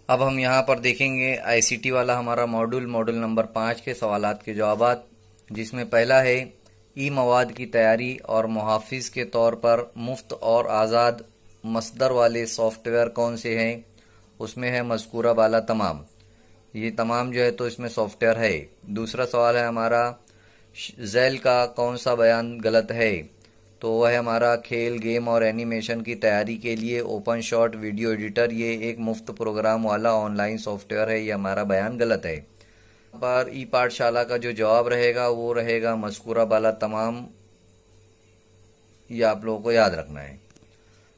अब हम यहाँ पर देखेंगे आईसीटी वाला हमारा मॉड्यूल नंबर 5 के सवालात के जवाबात, जिसमें पहला है ई मवाद की तैयारी और मुहाफिज के तौर पर मुफ्त और आज़ाद मसदर वाले सॉफ्टवेयर कौन से हैं। उसमें है मज़कूरा बाला तमाम। ये तमाम जो है तो इसमें सॉफ्टवेयर है। दूसरा सवाल है हमारा ज़ैल का कौन सा बयान गलत है। तो वह है हमारा खेल, गेम और एनिमेशन की तैयारी के लिए ओपन शॉट वीडियो एडिटर, ये एक मुफ्त प्रोग्राम वाला ऑनलाइन सॉफ्टवेयर है, ये हमारा बयान गलत है। पर ई पाठशाला का जो जवाब रहेगा वो रहेगा मज़कूरा बाला तमाम। ये आप लोगों को याद रखना है।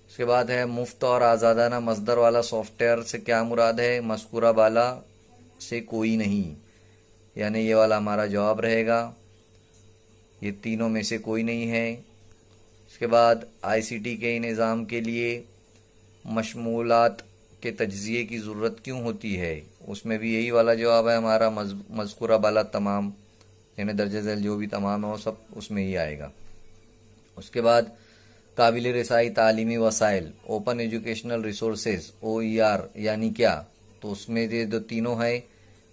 उसके बाद है मुफ्त और आज़ादाना मसदर वाला सॉफ्टवेयर से क्या मुराद है। मज़कूरा बाला से कोई नहीं, यानी ये वाला हमारा जवाब रहेगा। ये तीनों में से कोई नहीं है। इसके बाद आईसीटी के निज़ाम के लिए मशमूलात के तज्ज़िये की ज़रूरत क्यों होती है। उसमें भी यही वाला जवाब है हमारा मज़कूरा बाला तमाम, यानी दर्जे झैल जो भी तमाम है वो सब उसमें ही आएगा। उसके बाद काबिल रसाई तालीमी वसाइल, ओपन एजुकेशनल रिसोर्सेज OER यानी क्या। तो उसमें ये जो तीनों है,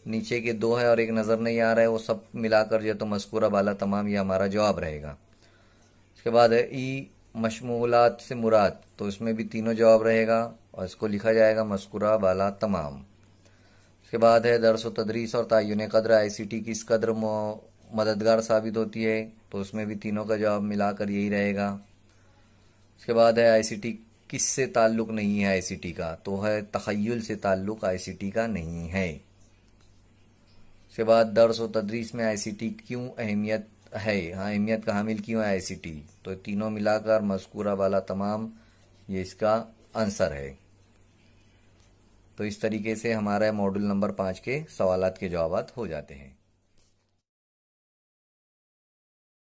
नीचे के दो है और एक नज़र नहीं आ रहा है, वो सब मिलाकर जो तो मज़कूरा बाला तमाम ये हमारा जवाब रहेगा। उसके बाद है ई मशमूलात से मुराद, तो इसमें भी तीनों जवाब रहेगा और इसको लिखा जाएगा मज़कूरा बाला तमाम। उसके बाद है दर्स व तदरीस और तायुन क़द्र आईसीटी किस कदर मददगार साबित होती है। तो उसमें भी तीनों का जवाब मिलाकर यही रहेगा। उसके बाद है आईसीटी किस से ताल्लुक़ नहीं है आईसीटी का, तो है तख़य्युल से ताल्लुक़ आईसीटी का नहीं है। उसके बाद दर्स व तदरीस में आईसीटी क्यों अहमियत है, हाँ अहमियत का हामिल क्यों है आईसीटी। तो तीनों मिलाकर मज़कूरा बाला तमाम ये इसका आंसर है। तो इस तरीके से हमारा मॉड्यूल नंबर 5 के सवालात के जवाबात हो जाते हैं।